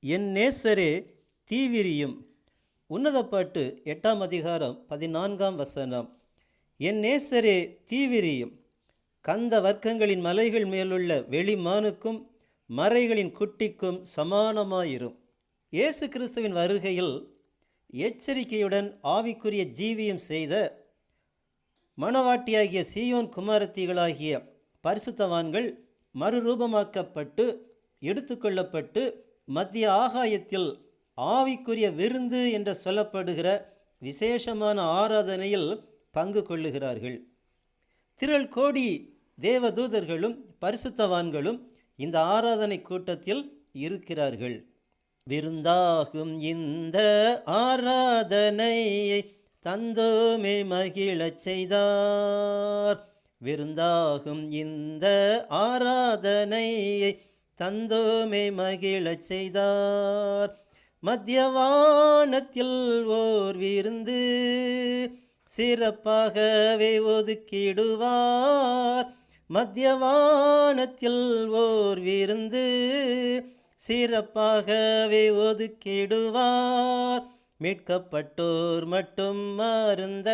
என் நேசரே தீவிரியும். உன்னத பாட்டு 8ஆம் அதிகாரம் 14ஆம் வசனம். என் நேசரே தீவிரியும், கந்த வர்க்கங்களின் மலைகள் மேலுள்ள வெளிமானுக்கும் மறைகளின் குட்டிக்கும் சமானமாயிரும். இயேசு கிறிஸ்துவின் வருகையில் எச்சரிக்கையுடன் ஆவிக்குரிய ஜீவியம் செய்த மணவாட்டியாகிய சீயோன் குமாரத்திகளாகிய பரிசுத்தவான்கள் மறுரூபமாக்கப்பட்டு எடுத்துக்கொள்ளப்பட்டு மத்திய ஆகாயத்தில் ஆவிக்குரிய விருந்து என்று சொல்லப்படுகிற விசேஷமான ஆராதனையில் பங்கு கொள்ளுகிறார்கள். திரள் கோடி தேவதூதர்களும் பரிசுத்தவான்களும் இந்த ஆராதனை கூட்டத்தில் இருக்கிறார்கள். விருந்தாகும் இந்த ஆராதனையை தந்தோமே மகிழச் செய்தார். விருந்தாகும் இந்த ஆராதனையை தந்தோமே மகிழச் செய்தார். மத்தியவானத்தில் ஓர் விருந்து சிறப்பாகவே ஒதுக்கிடுவார். மத்தியவானத்தில் ஓர் விருந்து சிறப்பாகவே ஒதுக்கிடுவார். மீட்கப்பட்டோர் மட்டும் மருந்த,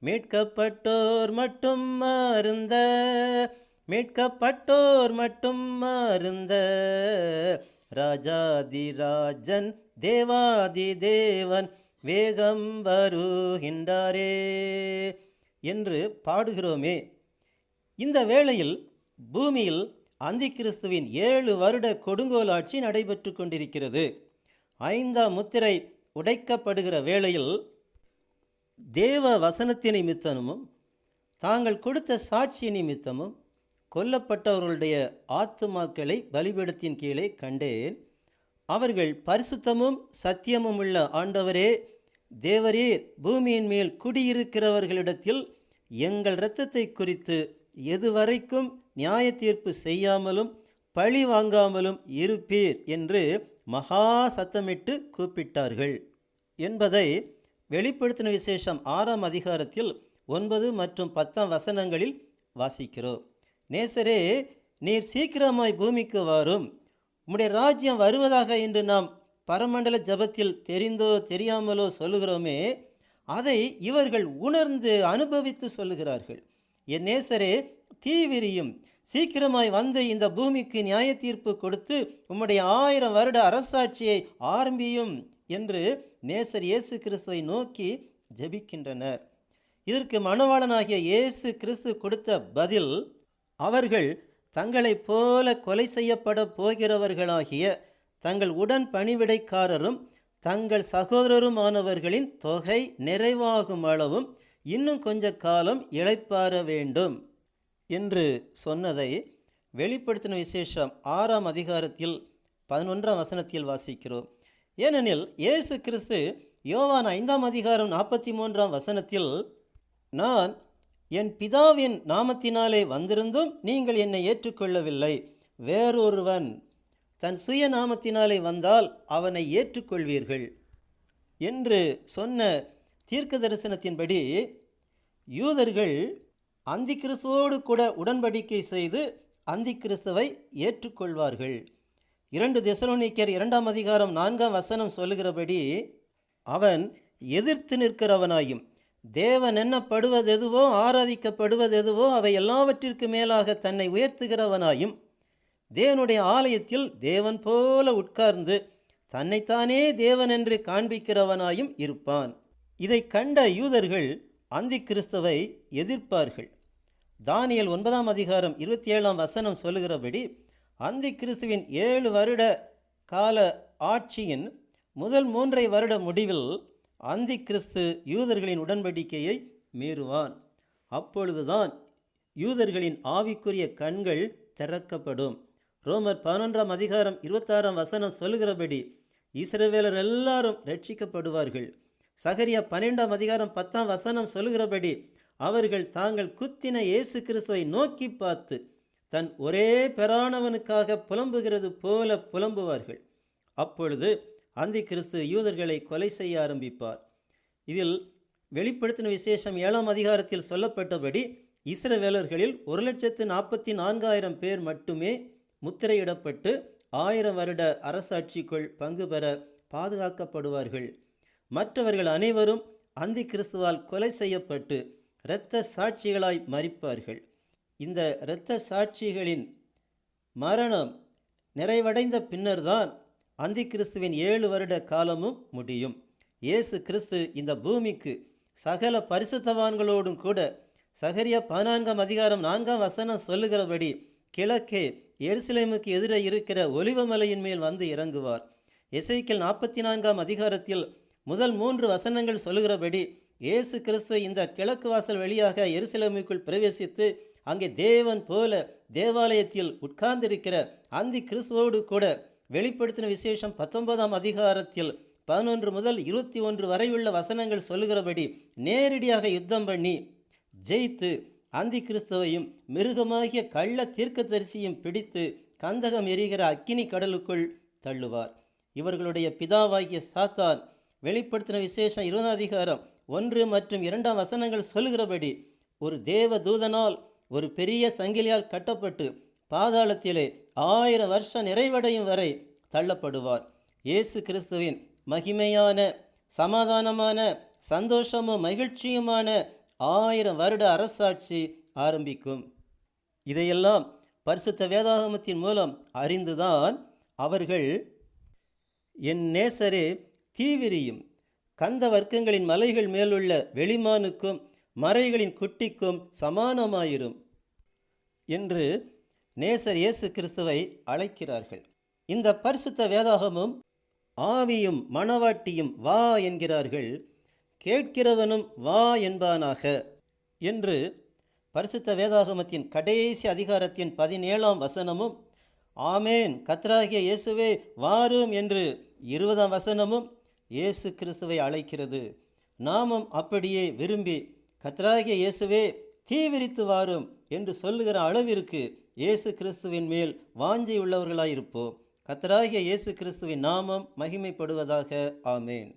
மீட்கப்பட்டோர் மட்டும் மருந்த, மீட்கப்பட்டோர் மட்டும் மருந்த, ராஜாதிராஜன் தேவாதி தேவன் வேகம் வருகின்றாரே என்று பாடுகிறோமே. இந்த வேளையில் பூமியில் அந்தி கிறிஸ்துவின் 7 வருட கொடுங்கோல் ஆட்சி நடைபெற்று கொண்டிருக்கிறது. 5ஆம் முத்திரை உடைக்கப்படுகிற வேளையில் தேவ வசனத்தின் நிமித்தமும் தாங்கள் கொடுத்த சாட்சி நிமித்தமும் கொல்லப்பட்டவர்களுடைய ஆத்துமாக்களை பலிபீடத்தின் கீழே கண்டேன். அவர்கள் பரிசுத்தமும் சத்தியமும் உள்ள ஆண்டவரே தேவரீர் பூமியின் மேல் குடியிருக்கிறவர்களிடத்தில் எங்கள் இரத்தத்தை குறித்து எதுவரைக்கும் நியாய தீர்ப்பு செய்யாமலும் பழி வாங்காமலும் இருப்பீர் என்று மகா சத்தமிட்டு கூப்பிட்டார்கள் என்பதை வெளிப்படுத்தின விசேஷம் 6ஆம் அதிகாரத்தில் 9 மற்றும் 10ஆம் வசனங்களில் வாசிக்கிறோம். நேசரே, நீர் சீக்கிரமாய் பூமிக்கு வாரும், உம்முடைய ராஜ்யம் வருவதாக என்று நாம் பரமண்டல ஜபத்தில் தெரிந்தோ தெரியாமலோ சொல்லுகிறோமே, அதை இவர்கள் உணர்ந்து அனுபவித்து சொல்லுகிறார்கள். என் நேசரே தீவிரியும், சீக்கிரமாய் வந்து இந்த பூமிக்கு நியாய தீர்ப்பு கொடுத்து உம்முடைய 1000 வருட அரசாட்சியை ஆரம்பியும் என்று நேசர் இயேசு கிறிஸ்துவை நோக்கி ஜெபிக்கின்றனர். இதற்கு மணவாளனாகிய இயேசு கிறிஸ்து கொடுத்த பதில், அவர்கள் தங்களைப் போல கொலை செய்யப்பட போகிறவர்களாகிய தங்கள் உடன் பணிவிடைக்காரரும் தங்கள் சகோதரருமானவர்களின் தொகை நிறைவாகும் அளவும் இன்னும் கொஞ்ச காலம் இளைப்பாற வேண்டும் என்று சொன்னதை வெளிப்படுத்தின விசேஷம் 6ஆம் அதிகாரத்தில் 11ஆம் வசனத்தில் வாசிக்கிறோம். ஏனெனில் இயேசு கிறிஸ்து யோவான் 5ஆம் அதிகாரம் 43ஆம் வசனத்தில், நான் என் பிதாவின் நாமத்தினாலே வந்திருந்தும் நீங்கள் என்னை ஏற்றுக்கொள்ளவில்லை, வேறொருவன் தன் சுய நாமத்தினாலே வந்தால் அவனை ஏற்றுக்கொள்வீர்கள் என்று சொன்ன தீர்க்க தரிசனத்தின்படி யூதர்கள் அந்தி கிறிஸ்துவோடு கூட உடன்படிக்கை செய்து அந்தி கிறிஸ்துவை ஏற்றுக்கொள்வார்கள். 2 தெசலோனிக்கர் 2ஆம் அதிகாரம் 4ஆம் வசனம் சொல்லுகிறபடி, அவன் எதிர்த்து நிற்கிறவனாயும் தேவன் எண்ணப்படுவதெதுவோ ஆராதிக்கப்படுவதெதுவோ அவை எல்லாவற்றிற்கு மேலாக தன்னை உயர்த்துகிறவனாயும் தேவனுடைய ஆலயத்தில் தேவன் போல உட்கார்ந்து தன்னைத்தானே தேவன் என்று காண்பிக்கிறவனாயும் இருப்பான். இதை கண்ட யூதர்கள் அந்தி கிறிஸ்துவை எதிர்ப்பார்கள். தானியேல் 9ஆம் அதிகாரம் 27ஆம் வசனம் சொல்லுகிறபடி, அந்தி கிறிஸ்துவின் 7 வருட கால ஆட்சியின் முதல் 3 வருட முடிவில் அந்தி கிறிஸ்து யூதர்களின் உடன்படிக்கையை மீறுவான். அப்பொழுதுதான் யூதர்களின் ஆவிக்குரிய கண்கள் திறக்கப்படும். ரோமர் 11ஆம் அதிகாரம் 26ஆம் வசனம் சொல்லுகிறபடி இஸ்ரவேலர் எல்லாரும் ரட்சிக்கப்படுவார்கள். சகரியா 12ஆம் அதிகாரம் 10ஆம் வசனம் சொல்லுகிறபடி அவர்கள் தாங்கள் குத்தின இயேசு கிறிஸ்துவை நோக்கி பார்த்து தன் ஒரே பெறானவனுக்காக புலம்புகிறது போல புலம்புவார்கள். அப்பொழுது அந்தி கிறிஸ்து யூதர்களை கொலை செய்ய ஆரம்பிப்பார். இதில் வெளிப்படுத்தின விசேஷம் 7ஆம் அதிகாரத்தில் சொல்லப்பட்டபடி இஸ்ரவேலர்களில் 1,44,000 பேர் மட்டுமே முத்திரையிடப்பட்டு 1000 வருட அரசாட்சிக்குள் பங்கு பெற பாதுகாக்கப்படுவார்கள். மற்றவர்கள் அனைவரும் அந்தி கிறிஸ்துவால் கொலை செய்யப்பட்டு இரத்த சாட்சிகளாய் மரிப்பார்கள். இந்த இரத்த சாட்சிகளின் மரணம் நிறைவடைந்த பின்னர்தான் அந்தி கிறிஸ்துவின் 7 வருட காலமும் முடியும். இயேசு கிறிஸ்து இந்த பூமிக்கு சகல பரிசுத்தவான்களோடும் கூட சகரியா 14:4 சொல்லுகிறபடி கிழக்கே எருசலேமுக்கு எதிரே இருக்கிற ஒலிவமலையின் மேல் வந்து இறங்குவார். எசேக்கியேல் 44 முதல் 3 வசனங்கள் சொல்லுகிறபடி இயேசு கிறிஸ்து இந்த கிழக்கு வாசல் வழியாக எருசலேமுக்குள் பிரவேசித்து அங்கே தேவன் போல தேவாலயத்தில் உட்கார்ந்திருக்கிற அந்தி கிறிஸ்துவோடு கூட வெளிப்படுத்தின விசேஷம் 19 11 முதல் 21 வரையுள்ள வசனங்கள் சொல்லுகிறபடி நேரடியாக யுத்தம் பண்ணி ஜெயித்து அந்தி கிறிஸ்துவையும் மிருகமாகிய கள்ள தீர்க்கதரிசியும் பிடித்து கந்தகம் எரிகிற அக்கினி கடலுக்குள் தள்ளுவார். இவர்களுடைய பிதாவாகிய சாத்தான் வெளிப்படுத்தின விசேஷம் 20 1 மற்றும் 2 வசனங்கள் சொல்லுகிறபடி ஒரு தேவ தூதனால் ஒரு பெரிய சங்கிலியால் கட்டப்பட்டு பாதாளத்திலே 1000 வருஷம் நிறைவடையும் வரை தள்ளப்படுவார். இயேசு கிறிஸ்துவின் மகிமையான சமாதானமான சந்தோஷமும் மகிழ்ச்சியுமான 1000 வருட அரசாட்சி ஆரம்பிக்கும். இதையெல்லாம் பரிசுத்த வேதாகமத்தின் மூலம் அறிந்துதான் அவர்கள் என் நேசரே தீவிரியும் கந்த வர்க்கங்களின் மலைகள் மேலுள்ள வெளிமானுக்கும் மறைகளின் குட்டிக்கும் சமானமாயிரும் என்று நேசர் இயேசு கிறிஸ்துவை அழைக்கிறார்கள். இந்த பரிசுத்த வேதாகமும் ஆவியும் மணவாட்டியும் வா என்கிறார்கள். கேட்கிறவனும் வா என்பானாக என்று பரிசுத்த வேதாகமத்தின் கடைசி அதிகாரத்தின் 17 வசனமும் ஆமேன் கர்த்தராகிய இயேசுவே வாரும் என்று 20 வசனமும் இயேசு கிறிஸ்துவை அழைக்கிறது. நாமும் அப்படியே விரும்பி கர்த்தராகிய இயேசுவே தீவிரித்து வாரும் என்று சொல்லுகிற அளவிற்கு இயேசு கிறிஸ்துவின் மேல் வாஞ்சை உள்ளவர்களாயிருப்போம். கர்த்தராகிய இயேசு கிறிஸ்துவின் நாமம் மகிமைப்படுவதாக. ஆமேன்.